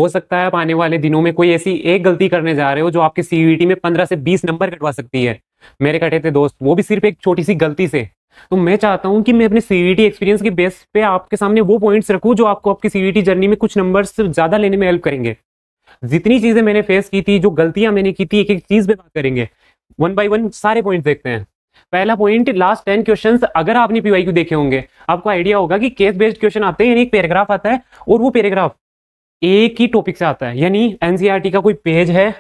हो सकता है आप आने वाले दिनों में कोई ऐसी एक गलती करने जा रहे हो जो आपके सीयूईटी में 15 से 20 नंबर कटवा सकती है। मेरे कटे थे दोस्त, वो भी सिर्फ एक छोटी सी गलती से। तो मैं चाहता हूं कि मैं अपने सीयूईटी एक्सपीरियंस के बेस पे आपके सामने वो पॉइंट्स रखूं जो आपको आपकी सीयूईटी जर्नी में कुछ नंबर्स ज्यादा लेने में हेल्प करेंगे। जितनी चीजें मैंने फेस की थी, जो गलतियां मैंने की थी, एक एक चीज पे बात करेंगे। वन बाय वन सारे पॉइंट देखते हैं। पहला पॉइंट, लास्ट 10 क्वेश्चंस अगर आपने पीवाईक्यू देखे होंगे आपको आइडिया होगा कि केस बेस्ड क्वेश्चन आते हैं, यानी एक पैराग्राफ आता है और वो पैराग्राफ एक ही टॉपिक से आता है। यानी एनसीईआरटी का कोई पेज है,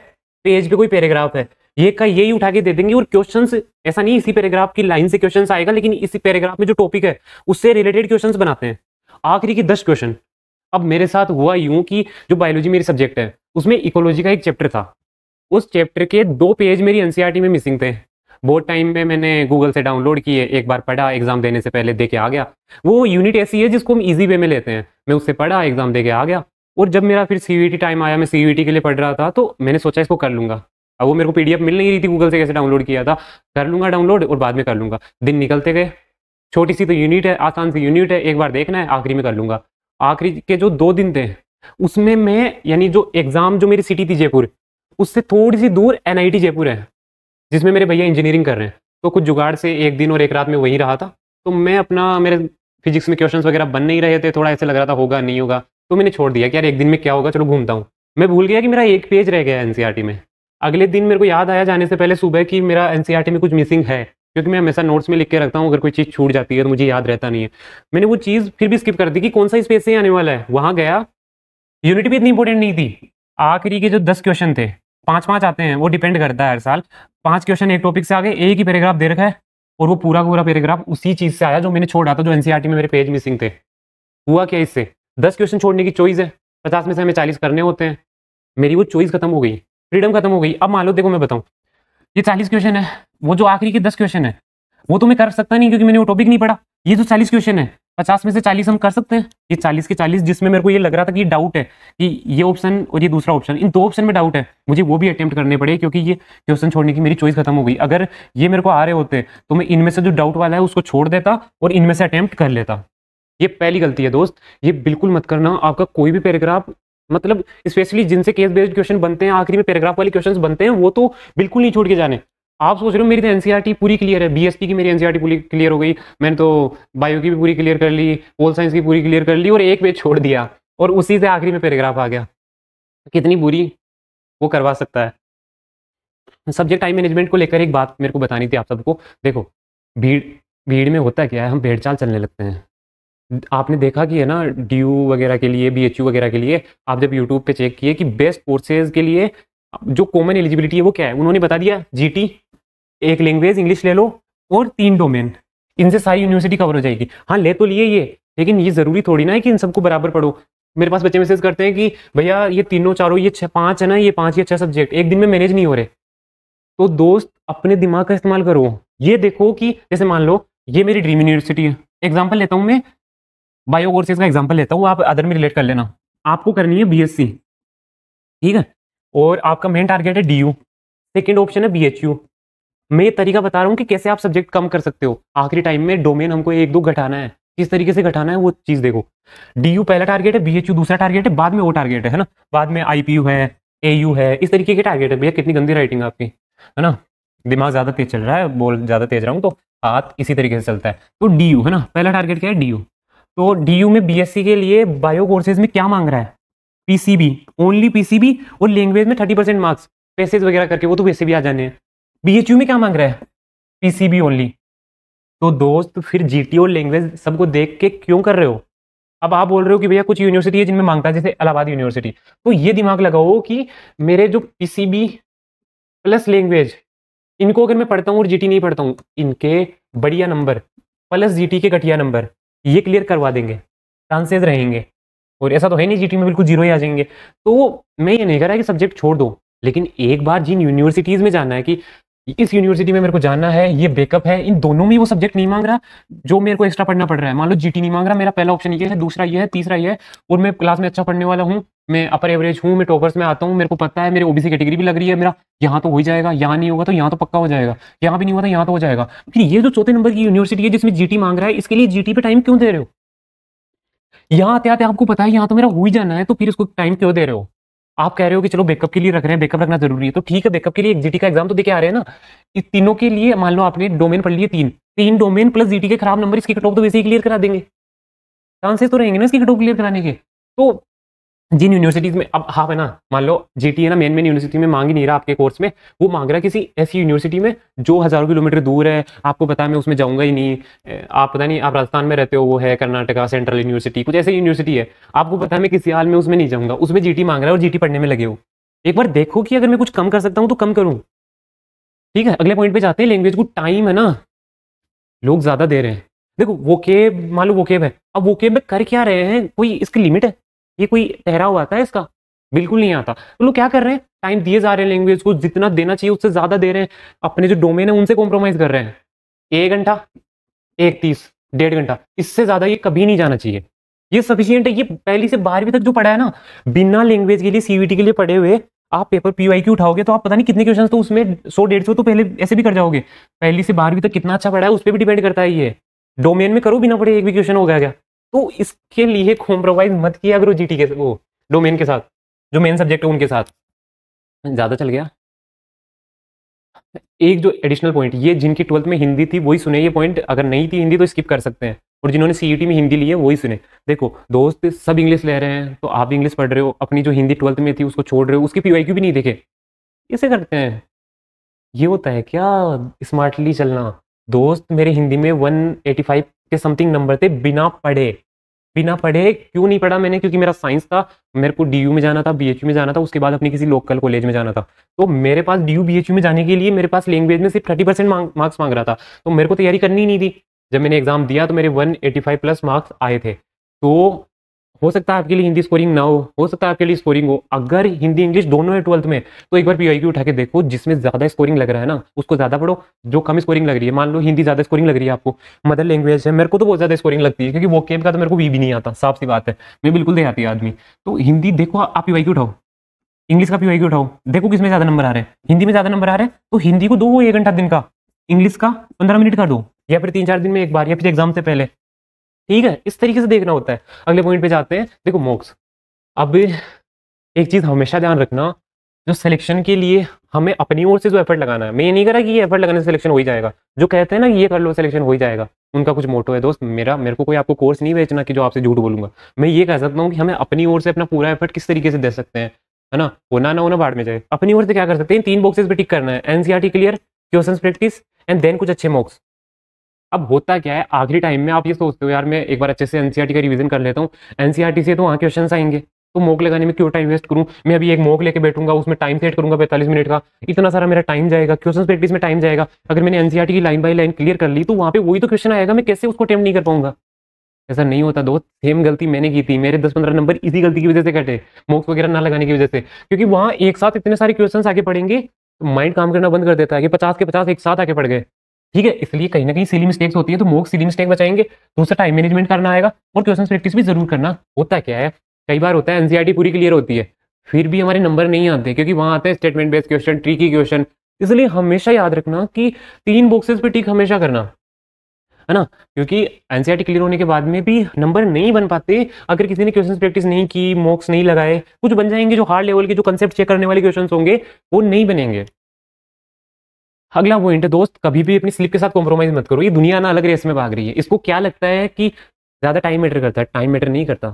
पेज पे कोई पैराग्राफ है, ये का यही उठा के दे देंगे। और क्वेश्चंस ऐसा नहीं इसी पैराग्राफ की लाइन से क्वेश्चंस आएगा, लेकिन इसी पैराग्राफ में जो टॉपिक है उससे रिलेटेड क्वेश्चंस बनाते हैं। आखिरी के 10 क्वेश्चन। अब मेरे साथ हुआ यूं कि जो बायोलॉजी मेरी सब्जेक्ट है उसमें इकोलॉजी का एक चैप्टर था, उस चैप्टर के 2 पेज मेरी एनसीईआरटी में मिसिंग थे। बहुत टाइम में मैंने गूगल से डाउनलोड किए, एक बार पढ़ा, एग्जाम देने से पहले दे के आ गया। वो यूनिट ऐसी है जिसको हम इजी वे में लेते हैं, मैं उससे पढ़ा, एग्जाम दे के आ गया। और जब मेरा फिर सीयूईटी टाइम आया, मैं सीयूईटी के लिए पढ़ रहा था, तो मैंने सोचा इसको कर लूंगा। अब वो मेरे को पीडीएफ मिल नहीं रही थी, गूगल से कैसे डाउनलोड किया था, कर लूंगा डाउनलोड और बाद में कर लूंगा। दिन निकलते गए, छोटी सी तो यूनिट है, आसान सी यूनिट है, एक बार देखना है, आखिरी में कर लूंगा। आखिरी के जो 2 दिन थे उसमें मैं, यानी जो एग्जाम जो मेरी सिटी थी जयपुर, उससे थोड़ी सी दूर एनआईटी जयपुर है जिसमें मेरे भैया इंजीनियरिंग कर रहे हैं। तो कुछ जुगाड़ से एक दिन और एक रात में वहीं रहा था। तो मैं अपना, मेरे फिजिक्स में क्वेश्चंस वगैरह बन नहीं रहे थे, थोड़ा ऐसे लग रहा था होगा नहीं होगा, तो मैंने छोड़ दिया कि यार एक दिन में क्या होगा, चलो घूमता हूँ। मैं भूल गया कि मेरा एक पेज रह गया एनसीईआरटी में। अगले दिन मेरे को याद आया जाने से पहले सुबह कि मेरा एनसीईआरटी में कुछ मिसिंग है, क्योंकि मैं हमेशा नोट्स में लिख के रखता हूँ, अगर कोई चीज़ छूट जाती है तो मुझे याद रहता नहीं है। मैंने वो चीज़ फिर भी स्किप कर दी कि कौन सा स्पेस से आने वाला है, वहाँ गया। यूनिट भी इतनी इंपॉर्टेंट नहीं थी। आखिरी के जो 10 क्वेश्चन थे, 5-5 आते हैं, वो डिपेंड करता है हर साल। 5 क्वेश्चन एक टॉपिक से आ गए, एक ही पैराग्राफ दे रखा है और वो पूरा का पूरा पैराग्राफ उसी चीज से आया जो मैंने छोड़ा था, जो एनसीईआरटी में मेरे पेज मिसिंग थे। हुआ क्या इससे, 10 क्वेश्चन छोड़ने की चॉइस है, 50 में से हमें 40 करने होते हैं। मेरी वो चॉइस खत्म हो गई, फ्रीडम खत्म हो गई। अब मान लो, देखो मैं बताऊं, ये 40 क्वेश्चन है, वो जो आखिरी के 10 क्वेश्चन है वो तो मैं कर सकता नहीं क्योंकि मैंने वो टॉपिक नहीं पढ़ा। ये जो 40 क्वेश्चन है, 50 में से 40 हम कर सकते हैं। ये 40 के 40 जिसमें मेरे को ये लग रहा था कि डाउट है कि ये ऑप्शन और ये दूसरा ऑप्शन, इन 2 ऑप्शन में डाउट है, मुझे वो भी अटेम्प्ट करने पड़े क्योंकि ये क्वेश्चन छोड़ने की मेरी चॉइस खत्म हो गई। अगर ये मेरे को आ रहे होते तो मैं इनमें से जो डाउट वाला है उसको छोड़ देता और इनमें से अटेम्प्ट कर लेता। ये पहली गलती है दोस्त, ये बिल्कुल मत करना। आपका कोई भी पैराग्राफ, मतलब स्पेशली जिनसे केस बेस्ड क्वेश्चन बनते हैं, आखिरी में पैराग्राफ वाले क्वेश्चंस बनते हैं, वो तो बिल्कुल नहीं छोड़ के जाने। आप सोच रहे हो मेरी तो एनसीईआरटी पूरी क्लियर है, बीएसपी की मेरी एनसीईआरटी पूरी क्लियर हो गई, मैंने तो बायो की भी पूरी क्लियर कर ली, पोल साइंस की पूरी क्लियर कर ली, और एक पेज छोड़ दिया और उसी से आखिरी में पैराग्राफ आ गया। कितनी बुरी वो करवा सकता है। सब्जेक्ट टाइम मैनेजमेंट को लेकर एक बात मेरे को बतानी थी आप सबको। देखो, भीड़ भीड़ में होता क्या है, हम भेड़ चाल चलने लगते हैं। आपने देखा कि है ना, डीयू वगैरह के लिए, बीएचयू वगैरह के लिए, आप जब यूट्यूब पे चेक किए कि बेस्ट कोर्सेज के लिए जो कॉमन एलिजिबिलिटी है वो क्या है, उन्होंने बता दिया जीटी, एक लैंग्वेज इंग्लिश ले लो और 3 डोमेन, इनसे सारी यूनिवर्सिटी कवर हो जाएगी। हाँ ले तो लिए ये, लेकिन ये जरूरी थोड़ी ना है कि इन सबको बराबर पढ़ो। मेरे पास बच्चे मैसेज करते हैं कि भैया ये तीनों चारों, ये 5 है ना, ये 5 या 6 सब्जेक्ट एक दिन में मैनेज नहीं हो रहे। तो दोस्त अपने दिमाग का इस्तेमाल करो। ये देखो कि जैसे मान लो ये मेरी ड्रीम यूनिवर्सिटी है, एग्जाम्पल लेता हूँ मैं, बायो कोर्सेज का एग्जाम्पल लेता हूँ, आप अदर में रिलेट कर लेना। आपको करनी है बीएससी, ठीक है, और आपका मेन टारगेट है डीयू, सेकेंड ऑप्शन है बीएचयू। मैं ये तरीका बता रहा हूँ कि कैसे आप सब्जेक्ट कम कर सकते हो। आखिरी टाइम में डोमेन हमको 1-2 घटाना है, किस तरीके से घटाना है वो चीज देखो। डीयू पहला टारगेट है, बीएचयू दूसरा टारगेट है, बाद में वो टारगेट है ना, बाद में आईपीयू है, एयू है, इस तरीके के टारगेट है। भैया कितनी गंदी राइटिंग आपकी, है ना, दिमाग ज्यादा तेज चल रहा है, बोल ज्यादा तेज रहा हूँ तो हाथ इसी तरीके से चलता है। तो डीयू है ना, पहला टारगेट क्या है, डीयू। तो डीयू में बीएससी के लिए बायो कोर्सेज में क्या मांग रहा है, पीसीबी, ओनली पीसीबी, और लैंग्वेज में 30% मार्क्स, पैसेज वगैरह करके वो तो वैसे भी आ जाने हैं। बीएचयू में क्या मांग रहा है, पीसीबी ओनली। तो दोस्त फिर जीटी और लैंग्वेज सबको देख के क्यों कर रहे हो। अब आप बोल रहे हो कि भैया कुछ यूनिवर्सिटी है जिनमें मांगता है, जैसे इलाहाबाद यूनिवर्सिटी, तो ये दिमाग लगाओ कि मेरे जो पीसीबी प्लस लैंग्वेज, इनको अगर मैं पढ़ता हूँ और जीटी नहीं पढ़ता हूँ, इनके बढ़िया नंबर प्लस जीटी के घटिया नंबर ये क्लियर करवा देंगे, चांसेस रहेंगे। और ऐसा तो है नहीं जीटी में बिल्कुल जीरो ही आ जाएंगे। तो मैं ये नहीं कह रहा कि सब्जेक्ट छोड़ दो, लेकिन एक बार जिन यूनिवर्सिटीज में जाना है कि इस यूनिवर्सिटी में मेरे को जानना है, ये बैकअप है, इन दोनों में वो सब्जेक्ट नहीं मांग रहा जो मेरे को एक्स्ट्रा पढ़ना पड़ रहा है। मान लो जीटी नहीं मांग रहा, मेरा पहला ऑप्शन ये है, दूसरा ये है, तीसरा ये है, और मैं क्लास में अच्छा पढ़ने वाला हूँ, मैं अपर एवरेज हूँ, मैं टॉपर्स में आता हूँ, मेरे को पता है, मेरे ओबीसी कैटेगरी भी लग रही है, मेरा यहाँ तो हो ही जाएगा, यहाँ नहीं होगा तो यहाँ तो पक्का हो जाएगा, यहाँ भी नहीं हुआ तो यहाँ तो हो जाएगा। फिर ये जो चौथे नंबर की यूनिवर्सिटी है जिसमें जीटी मांग रहा है, इसके लिए जीटी पे टाइम क्यों दे रहे हो। यहाँ आते आते आपको पता है यहाँ तो मेरा हो ही जाना है, तो फिर इसको टाइम क्यों दे रहे हो? आप कह रहे हो कि चलो बैकअप के लिए रख रहे हैं, बैकअप रखना जरूरी है, तो ठीक है, बैकअप के लिए एक जीटी का एग्जाम तो देके आ रहे हैं ना। इस तीनों के लिए मान लो आपने डोमेन पढ़ लिए तीन, तीन डोमेन प्लस जीटी के खराब नंबर, इसकी कट ऑफ तो वैसे ही क्लियर करा देंगे, चांसेस तो रहेंगे ना इसकी कट ऑफ क्लियर कराने के। तो जिन यूनिवर्सिटीज में अब हाँ है ना, मान लो जीटी है ना, मेन यूनिवर्सिटी में मांग ही नहीं रहा आपके कोर्स में, वो मांग रहा है किसी ऐसी यूनिवर्सिटी में जो हजारों किलोमीटर दूर है, आपको पता है मैं उसमें जाऊंगा ही नहीं। आप पता नहीं, आप राजस्थान में रहते हो, वो है कर्नाटका सेंट्रल यूनिवर्सिटी, कुछ ऐसी यूनिवर्सिटी है, आपको पता है मैं किसी हाल में उसमें नहीं जाऊंगा, उसमें जीटी मांग रहा है और जीटी पढ़ने में लगे हो। एक बार देखो कि अगर मैं कुछ कम कर सकता हूँ तो कम करूँ। ठीक है, अगले पॉइंट पे जाते हैं। लैंग्वेज को टाइम है ना, लोग ज्यादा दे रहे हैं। देखो वोकेब, मान लो वोकेब है, अब वोकेब में कर क्या रहे हैं, कोई इसकी लिमिट है? ये कोई ठहराव आता है इसका? बिल्कुल नहीं आता। तो लोग क्या कर रहे हैं, टाइम दिए जा रहे हैं, लैंग्वेज को जितना देना चाहिए उससे ज्यादा दे रहे हैं, अपने जो डोमेन है उनसे कॉम्प्रोमाइज कर रहे हैं। 1 घंटा, 1:30, 1.5 घंटा, इससे ज्यादा ये कभी नहीं जाना चाहिए। ये सफिशियंट है। ये पहली से 12वीं तक जो पढ़ा है ना, बिना लैंग्वेज के लिए सीवीटी के लिए पढ़े हुए, आप पेपर पीवाईक्यू उठाओगे तो आप पता नहीं कितने क्वेश्चन तो उसमें 100-150 तो पहले ऐसे भी कर जाओगे। पहली से 12वीं तक कितना अच्छा पढ़ा है उस पर भी डिपेंड करता है। ये डोमेन में करो बिना पढ़े एक भी क्वेश्चन हो गया क्या? तो इसके लिए कॉम्प्रोमाइज मत किया करो जीटी के वो डोमेन के साथ, जो मेन सब्जेक्ट है उनके साथ। ज्यादा चल गया। एक जो एडिशनल पॉइंट, ये जिनकी 12th में हिंदी थी वही सुने ये पॉइंट, अगर नहीं थी हिंदी तो स्किप कर सकते हैं, और जिन्होंने सीईटी में हिंदी ली है वही सुने। देखो दोस्त, सब इंग्लिश ले रहे हैं तो आप भी इंग्लिश पढ़ रहे हो, अपनी जो हिंदी 12th में थी उसको छोड़ रहे हो, उसकी पीवाईक्यू भी नहीं देखे, इसे करते हैं। ये होता है क्या स्मार्टली चलना? दोस्त मेरे हिंदी में 185 के समथिंग नंबर थे बिना पढ़े। बिना पढ़े क्यों नहीं पढ़ा मैंने? क्योंकि मेरा साइंस था, मेरे को डीयू में जाना था, बीएचयू में जाना था, उसके बाद अपनी किसी लोकल कॉलेज में जाना था। तो मेरे पास डीयू बीएचयू में जाने के लिए मेरे पास लैंग्वेज में सिर्फ 30% मार्क्स मांग रहा था, तो मेरे को तैयारी करनी ही नहीं थी। जब मैंने एग्जाम दिया तो मेरे 185 प्लस मार्क्स आए थे। तो हो सकता है आपके लिए हिंदी स्कोरिंग ना हो सकता है आपके लिए स्कोरिंग हो। अगर हिंदी इंग्लिश दोनों है 12th में, तो एक बार पीआईक्यू उठा के देखो, जिसमें ज्यादा स्कोरिंग लग रहा है ना उसको ज्यादा पढ़ो, जो कम स्कोरिंग लग रही है, मान लो हिंदी ज्यादा स्कोरिंग लग रही है आपको, मदर लैंग्वेज है, मेरे को तो बहुत ज्यादा स्कोरिंग लगती है क्योंकि वो केम का तो मेरे को भी नहीं आता, साफ सी बात है, मैं बिल्कुल देहाती आदमी। तो हिंदी देखो, आप पीआईक्यू उठाओ, इंग्लिश का पीआईक्यू उठाओ, देखो किसमें ज्यादा नंबर आ रहे हैं। हिंदी में ज्यादा नंबर आ रहे हैं तो हिंदी को दो 1 घंटा दिन का, इंग्लिश का 15 मिनट का दो, या फिर 3-4 दिन में एक बार, या फिर एग्जाम से पहले। ठीक है, इस तरीके से देखना होता है। अगले पॉइंट पे जाते हैं। देखो मॉक्स, अब एक चीज हमेशा ध्यान रखना, जो सिलेक्शन के लिए हमें अपनी ओर से जो एफर्ट लगाना है, मैं ये नहीं कह रहा कि ये एफर्ट लगाने से सिलेक्शन हो ही जाएगा, जो कहते हैं ना ये कर लो सिलेक्शन हो ही जाएगा, उनका कुछ मोटो है दोस्त। मेरे को कोई आपको कोर्स नहीं बेचना कि जो आपसे झूठ बोलूंगा। मैं ये कह सकता हूँ कि हमें अपनी ओर से अपना पूरा एफर्ट किस तरीके से दे सकते हैं, है ना, होना ना होना बाढ़ में जाए। अपनी ओर से क्या कर सकते हैं, 3 बॉक्सेस पे टिक करना है, NCERT clear, questions practice, and then कुछ अच्छे मॉक्स। अब होता क्या है, आखिरी टाइम में आप ये सोचते हो यार मैं एक बार अच्छे से एनसीईआरटी का रिवीजन कर लेता हूँ, एनसीईआरटी से तो वहाँ क्वेश्चन आएंगे, तो मॉक लगाने में क्यों टाइम वेस्ट करूँ? मैं अभी एक मॉक लेके बैठूंगा, उसमें टाइम सेट करूंगा 45 मिनट का, इतना सारा मेरा टाइम जाएगा, क्वेश्चन प्रैक्टिस में टाइम जाएगा। अगर मैंने एनसीईआरटी की लाइन बाय लाइन क्लियर कर ली तो वहाँ पे वही तो क्वेश्चन आएगा, मैं कैसे उसको अटेम्प्ट नहीं कर पाऊंगा? ऐसा नहीं होता दोस्त, सेम गलती मैंने की थी, मेरे 10-15 नंबर इसी गलती की वजह से कटे, मॉक्स वगैरह ना लगाने की वजह से, क्योंकि वहाँ एक साथ इतने सारे क्वेश्चन आगे पढ़ेंगे तो माइंड काम करना बंद कर देता है कि 50 के 50 एक साथ आके पड़ गए। ठीक है, इसलिए कहीं ना कहीं सिली मिस्टेक्स होती है, तो मॉक सिली मिस्टेक बचाएंगे, दूसरा टाइम मैनेजमेंट करना आएगा, और क्वेश्चन प्रैक्टिस भी जरूर करना। होता क्या है, कई बार होता है एनसीईआरटी पूरी क्लियर होती है फिर भी हमारे नंबर नहीं आते, क्योंकि वहां आते हैं statement based question, tricky question. इसलिए हमेशा याद रखना कि 3 बॉक्सेस पे टिक हमेशा करना, है ना, क्योंकि एनसीईआरटी क्लियर होने के बाद में भी नंबर नहीं बन पाते अगर किसी ने क्वेश्चन प्रैक्टिस नहीं की, मॉक्स नहीं लगाए। कुछ बन जाएंगे जो हार्ड लेवल के, जो कंसेप्ट चेक करने वाले क्वेश्चन होंगे वो नहीं बनेंगे। अगला पॉइंट है दोस्त, कभी भी अपनी स्लिप के साथ कॉम्प्रोमाइज मत करो। ये दुनिया ना अलग रेस में भाग रही है, इसको क्या लगता है कि ज्यादा टाइम मैटर करता है, टाइम मैटर नहीं करता।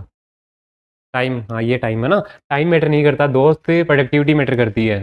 टाइम, हाँ ये टाइम है ना, टाइम मैटर नहीं करता दोस्त, प्रोडक्टिविटी मैटर करती है।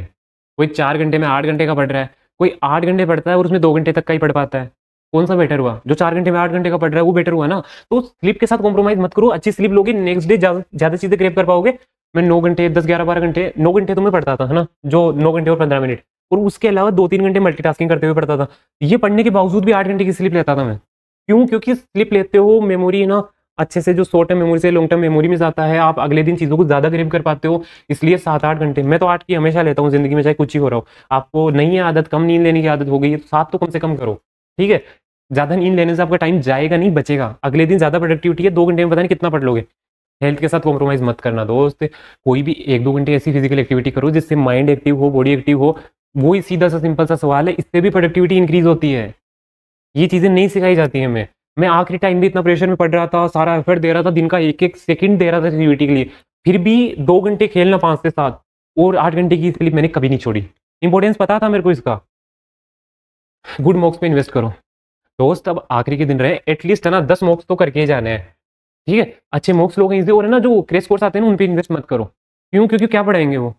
कोई 4 घंटे में 8 घंटे का पढ़ रहा है, कोई 8 घंटे पढ़ता है और उसमें 2 घंटे तक का ही पढ़ पाता है, कौन सा बेटर हुआ? जो 4 घंटे में 8 घंटे का पढ़ रहा है वो बेटर हुआ ना। तो स्लिप के साथ कॉम्प्रोमाइज मत करो, अच्छी स्लिप लोगे नेक्स्ट डे ज्यादा चीजें ग्रैब कर पाओगे। मैं 9 घंटे 10-11-12 घंटे, 9 घंटे तो मैं पढ़ता था, है ना, जो 9 घंटे और 15 मिनट, और उसके अलावा 2-3 घंटे मल्टीटास्किंग करते हुए पढ़ता था। ये पढ़ने के बावजूद भी 8 घंटे की स्लिप लेता था मैं। क्यों? क्योंकि स्लिप लेते हो, मेमोरी ना अच्छे से, जो शॉर्ट टर्म मेमोरी से लॉन्ग टर्म मेमोरी में जाता है, आप अगले दिन चीजों को ज्यादा ग्रैब कर पाते हो। इसलिए 7-8 घंटे, मैं तो 8 की हमेशा लेता हूँ जिंदगी में, चाहे कुछ ही हो रहा हो। आपको नहीं है आदत, कम नींद लेने की आदत हो गई है, तो 7 तो कम से कम करो। ठीक है, ज्यादा नींद लेने से आपका टाइम जाएगा नहीं, बचेगा। अगले दिन ज्यादा प्रोडक्टिविटी है, 2 घंटे में पता नहीं कितना पढ़ लोगे। हेल्थ के साथ कॉम्प्रोमाइज मत करना दोस्त, कोई भी 1-2 घंटे ऐसी फिजिकल एक्टिविटी करो जिससे माइंड एक्टिव हो, बॉडी एक्टिव हो। वही सीधा सा सिंपल सा सवाल है, इससे भी प्रोडक्टिविटी इंक्रीज होती है। ये चीजें नहीं सिखाई जाती है हमें। मैं आखिरी टाइम भी इतना प्रेशर में पड़ रहा था, सारा एफर्ट दे रहा था, दिन का एक एक सेकंड दे रहा था सीयूईटी के लिए, फिर भी 2 घंटे खेलना 5 से 7 और 8 घंटे की स्लीप मैंने कभी नहीं छोड़ी। इंपॉर्टेंस पता था मेरे को इसका। गुड मॉक्स पे इन्वेस्ट करो दोस्त। अब आखिरी के दिन रहे, एटलीस्ट है ना 10 मॉक्स तो करके ही जाने हैं, ठीक है। अच्छे मॉक्स लोग हैं इजी, और है ना जो क्रेश कोर्स आते हैं ना उन पे इन्वेस्ट मत करो। क्यों? क्योंकि क्या पढ़ाएंगे वो?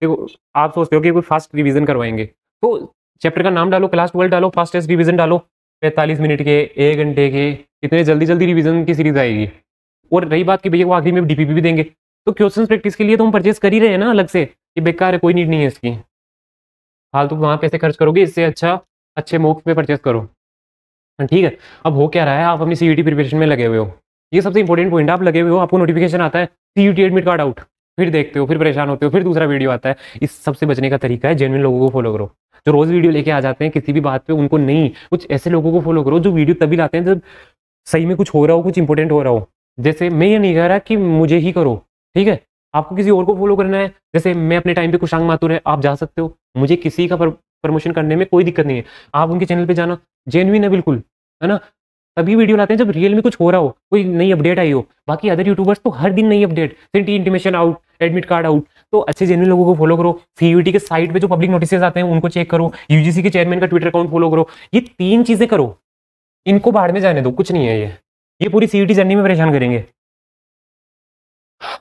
देखो, आप सोचते हो कि कोई फास्ट रिवीजन करवाएंगे, तो चैप्टर का नाम डालो, क्लास 12 डालो, फास्टेस्ट रिवीजन डालो, 45 मिनट के, 1 घंटे के, इतने जल्दी जल्दी रिवीजन की सीरीज आएगी। और रही बात कि भैया वो आखिरी में डीपीपी भी देंगे, तो क्वेश्चन प्रैक्टिस के लिए तो हम परचेस कर ही रहे हैं ना अलग से, ये बेकार है, कोई नीड नहीं है इसकी। फालतू वहाँ पैसे खर्च करोगे, इससे अच्छा अच्छे मॉक्स पे परचेस करो, ठीक है। अब हो क्या रहा है, आप अपनी सीयूटी प्रिपरेशन में लगे हुए हो, ये सबसे इंपॉर्टेंट पॉइंट, आप लगे हुए हो, आपको नोटिफिकेशन आता है सीयूटी एडमिट कार्ड आउट, फिर देखते हो, फिर परेशान होते हो, फिर दूसरा वीडियो आता है। इस सबसे बचने का तरीका है जेन्युइन लोगों को फॉलो करो, जो रोज वीडियो लेके आ जाते हैं किसी भी बात पे, उनको नहीं, कुछ ऐसे लोगों को फॉलो करो जो वीडियो तभी लाते हैं जब सही में कुछ हो रहा हो, कुछ इंपॉर्टेंट हो रहा हो। जैसे मैं ये नहीं कह रहा कि मुझे ही करो, ठीक है, आपको किसी और को फॉलो करना है, जैसे मैं अपने टाइम पे कुशांग माथुर है, आप जा सकते हो, मुझे किसी का प्रमोशन करने में कोई दिक्कत नहीं है, आप उनके चैनल पे जाना, जेन्युइन है बिल्कुल, है ना। तभी वीडियो लाते हैं जब रियल में कुछ हो रहा हो, कोई नई अपडेट आई हो। बाकी अदर यूट्यूबर्स तो हर दिन नई update, city intimation out, admit card out. तो अच्छे जेन्युइन लोगों को फॉलो करो, सीयूटी के साइट पे जो पब्लिक नोटिसेस आते हैं उनको चेक करो, यूजीसी के चेयरमैन का ट्विटर अकाउंट फॉलो करो, ये 3 चीजें करो, इनको बाहर में जाने दो, कुछ नहीं है ये पूरी सीयूटी जर्नी में परेशान करेंगे।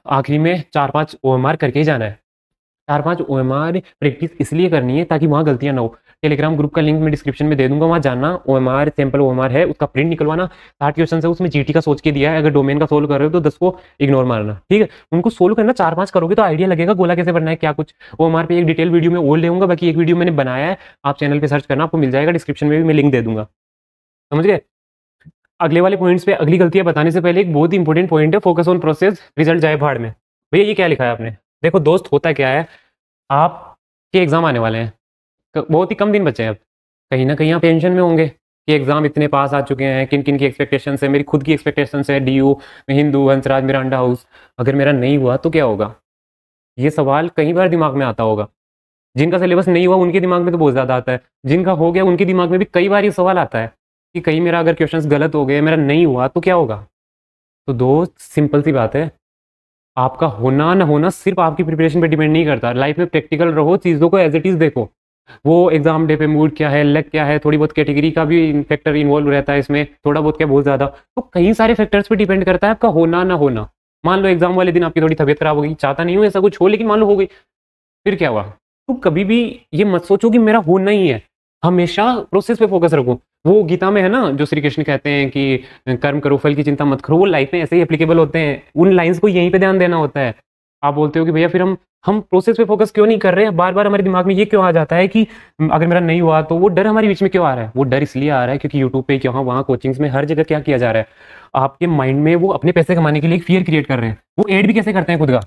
आखिरी में 4-5 ओएमआर करके ही जाना है, 4-5 ओएमआर प्रैक्टिस इसलिए करनी है ताकि वहाँ गलतियाँ ना हो। टेलीग्राम ग्रुप का लिंक मैं डिस्क्रिप्शन में दे दूंगा, वहाँ जाना, ओएमआर सैंपल ओएमआर है उसका प्रिंट निकलवाना, 60 क्वेश्चन है उसमें जीटी का सोच के दिया है, अगर डोमेन का सोल्व कर रहे हो तो 10 को इग्नोर मारना, ठीक है। उनको सोल्व करना 4-5 करोगे तो आइडिया लगेगा गोला कैसे बनना है, क्या कुछ। ओएमआर पे एक डिटेल वीडियो में और लेऊंगा, बाकी एक वीडियो मैंने बनाया है, आप चैनल पे सर्च करना, आपको मिल जाएगा, डिस्क्रिप्शन में भी मैं लिंक दे दूंगा, समझ गए। अगले वाले पॉइंट्स पे अगली गलतियां बताने से पहले एक बहुत ही इंपॉर्टेंट पॉइंट है, फोकस ऑन प्रोसेस, रिजल्ट जाए भाड़ में। भैया ये क्या लिखा है आपने? देखो दोस्त, होता क्या है, आपके एग्जाम आने वाले हैं, बहुत ही कम दिन बचे हैं अब, कहीं ना कहीं आप टेंशन में होंगे कि एग्जाम इतने पास आ चुके हैं, किन किन की एक्सपेक्टेशन है, मेरी खुद की एक्सपेक्टेशन है, DU, Hindu, Hansraj, Miranda house, अगर मेरा नहीं हुआ तो क्या होगा? ये सवाल कई बार दिमाग में आता होगा। जिनका सिलेबस नहीं हुआ उनके दिमाग में तो बहुत ज़्यादा आता है, जिनका हो गया उनके दिमाग में भी कई बार ये सवाल आता है कि कहीं मेरा अगर क्वेश्चंस गलत हो गए, मेरा नहीं हुआ तो क्या होगा? तो दोस्त, सिंपल सी बात है, आपका होना ना होना सिर्फ आपकी प्रिपरेशन पे डिपेंड नहीं करता। लाइफ में प्रैक्टिकल रहो, चीज़ों को एज इट इज़ देखो। वो एग्जाम डे पे मूड क्या है, लक क्या है, थोड़ी बहुत कैटेगरी का भी फैक्टर इन्वॉल्व रहता है इसमें, थोड़ा बहुत क्या बहुत ज़्यादा, तो कई सारे फैक्टर्स पे डिपेंड करता है आपका होना ना होना। मान लो एग्जाम वाले दिन आपकी थोड़ी तबीयत खराब हो गई, चाहता नहीं हूँ ऐसा कुछ हो, लेकिन मान लो हो गई, फिर क्या हुआ? तो कभी भी ये मत सोचो कि मेरा होना ही है, हमेशा प्रोसेस पे फोकस रखो। वो गीता में है ना, जो श्री कृष्ण कहते हैं कि कर्म करो फल की चिंता मत करो, वो लाइफ में ऐसे ही एप्लीकेबल होते हैं, उन लाइंस को यहीं पे ध्यान देना होता है। आप बोलते हो कि भैया फिर हम प्रोसेस पे फोकस क्यों नहीं कर रहे हैं, बार बार हमारे दिमाग में ये क्यों आ जाता है कि अगर मेरा नहीं हुआ तो, वो डर हमारे बीच में क्यों आ रहा है? वो डर इसलिए आ रहा है क्योंकि यूट्यूब पे यहाँ वहाँ कोचिंग्स में हर जगह क्या किया जा रहा है, आपके माइंड में वो अपने पैसे कमाने के लिए एक फियर क्रिएट कर रहे हैं। वो एड भी कैसे करते हैं खुद का,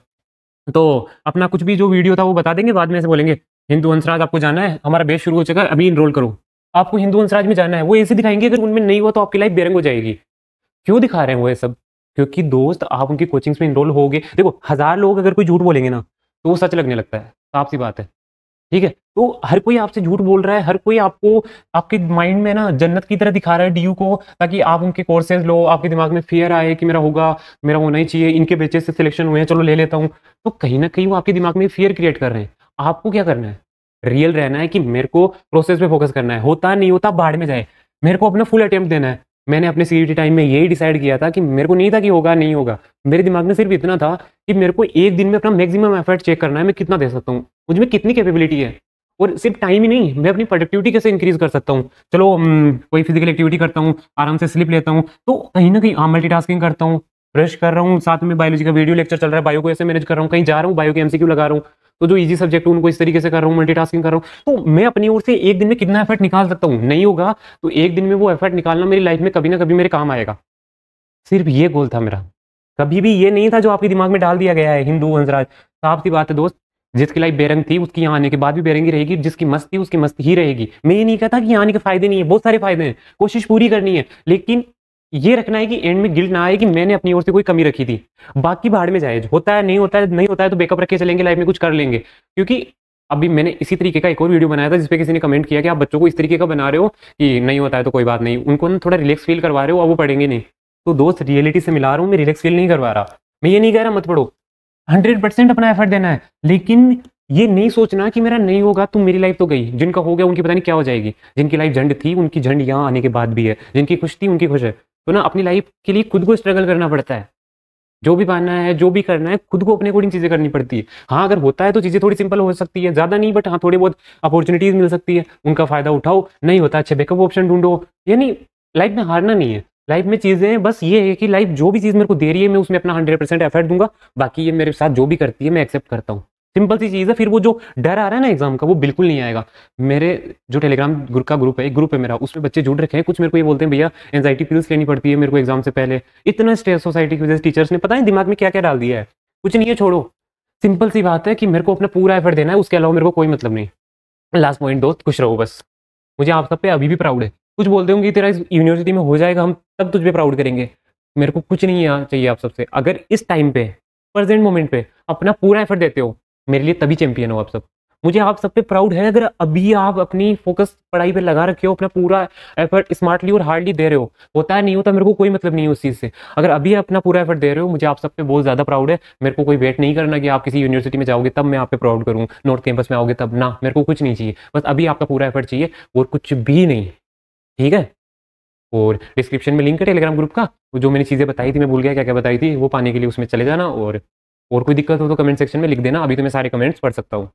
तो अपना कुछ भी जो वीडियो था वो बता देंगे, बाद में ऐसे बोलेंगे हिंदू हंसराज आपको जाना है, हमारा बेस शुरू हो चुका है, अभी इनरोल करो, आपको हिंदू हंसराज में जाना है। वो ऐसे दिखाएंगे, अगर उनमें नहीं हुआ तो आपकी लाइफ बेरंग हो जाएगी। क्यों दिखा रहे हैं वो ये सब? क्योंकि दोस्त, आप उनकी कोचिंग्स में इनरोल होगे, देखो 1000 लोग अगर कोई झूठ बोलेंगे ना तो वो सच लगने लगता है, साफ सी बात है, ठीक है। तो हर कोई आपसे झूठ बोल रहा है, हर कोई आपको आपके माइंड में ना जन्नत की तरह दिखा रहा है डीयू को, ताकि आप उनके कोर्सेज लो, आपके दिमाग में फियर आए कि मेरा होगा, मेरा होना ही चाहिए, इनके बेसिस से सिलेक्शन हुए हैं, चलो ले लेता हूँ। तो कहीं ना कहीं वो आपके दिमाग में फियर क्रिएट कर रहे हैं। आपको क्या करना है? रियल रहना है कि मेरे को प्रोसेस पे फोकस करना है, होता नहीं होता बाढ़ में जाए, मेरे को अपना फुल अटेम्प्ट देना है। मैंने अपने सीईटी टाइम में यही डिसाइड किया था कि मेरे को नहीं था कि होगा नहीं होगा, मेरे दिमाग में सिर्फ इतना था कि मेरे को एक दिन में अपना मैक्सिमम एफर्ट चेक करना है, मैं कितना दे सकता हूँ, मुझ में कितनी कैपेबिलिटी है। और सिर्फ टाइम ही नहीं, मैं अपनी प्रोडक्टिविटी कैसे इंक्रीज कर सकता हूँ। चलो कोई फिजिकल एक्टिविटी करता हूँ, आराम से स्लिप लेता हूँ, तो कहीं ना कहीं मल्टीटास्किंग करता हूँ, ब्रश कर रहा हूँ, साथ में बायोलॉजी का वीडियो लेक्चर चल रहा है, बायो को ऐसे मैनेज कर रहा हूँ, कहीं जा रहा हूँ बायो के एमसीक्यू लगा रहा हूँ, तो जो इजी सब्जेक्ट है उनको इस तरीके से कर रहा हूँ, मल्टीटास्किंग कर रहा हूँ। तो मैं अपनी ओर से एक दिन में कितना एफर्ट निकाल सकता हूँ, नहीं होगा तो एक दिन में वो एफर्ट निकालना मेरी लाइफ में कभी ना कभी मेरे काम आएगा। सिर्फ ये गोल था मेरा, कभी भी ये नहीं था जो आपके दिमाग में डाल दिया गया है हिंदू हंसराज। साफ सी बात है दोस्त, जिसकी लाइफ बेरंग थी उसकी यहाँ आने के बाद भी बेरंगी रहेगी, जिसकी मस्त थी उसकी मस्त ही रहेगी। मैं ये नहीं कहता कि यहाँ आने के फायदे नहीं है, बहुत सारे फायदे हैं, कोशिश पूरी करनी है, लेकिन ये रखना है कि एंड में गिल्ट ना आए कि मैंने अपनी ओर से कोई कमी रखी थी। बाकी भाड़ में जाए, होता है नहीं होता है, नहीं होता है तो बेकअप रख के चलेंगे, लाइफ में कुछ कर लेंगे। क्योंकि अभी मैंने इसी तरीके का एक और वीडियो बनाया था जिसपे किसी ने कमेंट किया कि आप बच्चों को इस तरीके का बना रहे हो कि नहीं होता है तो कोई बात नहीं, उनको ना थोड़ा रिलैक्स फील करवा रहे हो, अब वो पढ़ेंगे नहीं। तो दोस्त रियलिटी से मिला रहा हूँ, मैं रिलैक्स फील नहीं करवा रहा। मैं ये नहीं कह रहा मत पढ़ो, 100% अपना एफर्ट देना है, लेकिन ये नहीं सोचना कि मेरा नहीं होगा तो मेरी लाइफ तो गई। जिनका हो गया उनकी पता नहीं क्या हो जाएगी। जिनकी लाइफ झंड थी उनकी झंड यहाँ आने के बाद भी है, जिनकी खुश थी उनकी खुश है। तो ना अपनी लाइफ के लिए खुद को स्ट्रगल करना पड़ता है। जो भी पाना है, जो भी करना है, खुद को अपने अकॉर्डिंग चीजें करनी पड़ती है। हाँ अगर होता है तो चीजें थोड़ी सिंपल हो सकती है, ज्यादा नहीं, बट हाँ थोड़ी बहुत अपॉर्चुनिटीज मिल सकती है, उनका फायदा उठाओ। नहीं होता अच्छे बैकअप ऑप्शन ढूंढो। यानी लाइफ में हारना नहीं है। लाइफ में चीजें बस ये है कि लाइफ जो भी चीज मेरे को दे रही है मैं उसमें अपना 100% एफर्ट दूंगा। बाकी ये मेरे साथ जो भी करती है मैं एक्सेप्ट करता हूँ। सिंपल सी चीज है। फिर वो जो डर आ रहा है ना एग्जाम का, वो बिल्कुल नहीं आएगा। मेरे जो टेलीग्राम ग्रुप का ग्रुप है, एक ग्रुप है मेरा, उसमें बच्चे जुड़ रखे हैं। कुछ मेरे को ये बोलते हैं भैया एंजाइटी पिल्स लेनी पड़ती है मेरे को एग्जाम से पहले, इतना स्ट्रेस सोसाइटी की वजह से, टीचर्स ने पता नहीं दिमाग में क्या क्या डाल दिया है। कुछ नहीं है, छोड़ो। सिंपल सी बात है कि मेरे को अपना पूरा एफर्ट देना है, उसके अलावा मेरे को कोई मतलब नहीं। लास्ट पॉइंट दोस्त, खुश रहो बस। मुझे आप सब पे अभी भी प्राउड है। कुछ बोलते होंगे तेरा इस यूनिवर्सिटी में हो जाएगा, हम तब तुझ पे प्राउड करेंगे। मेरे को कुछ नहीं चाहिए आप सबसे। अगर इस टाइम पे, प्रेजेंट मोमेंट पे अपना पूरा एफर्ट देते हो, मेरे लिए तभी चैंपियन हो आप सब। मुझे आप सब पे प्राउड है। अगर अभी आप अपनी फोकस पढ़ाई पे लगा रखे हो, अपना पूरा एफर्ट स्मार्टली और हार्डली दे रहे हो, होता है नहीं होता मेरे को कोई मतलब नहीं है उस चीज़ से। अगर अभी अपना पूरा एफर्ट दे रहे हो, मुझे आप सब पे बहुत ज़्यादा प्राउड है। मेरे को कोई वेट नहीं करना कि आप किसी यूनिवर्सिटी में जाओगे तब मैं आप पे प्राउड करूँ, नॉर्थ कैंपस में आओगे तब ना। मेरे को कुछ नहीं चाहिए, बस अभी आपका पूरा एफर्ट चाहिए और कुछ भी नहीं। ठीक है। और डिस्क्रिप्शन में लिंक है टेलीग्राम ग्रुप का। वो जो मैंने चीज़ें बताई थी, मैं भूल गया क्या क्या बताई थी, वो पाने के लिए उसमें चले जाना। और कोई दिक्कत हो तो कमेंट सेक्शन में लिख देना, अभी तो मैं सारे कमेंट्स पढ़ सकता हूँ।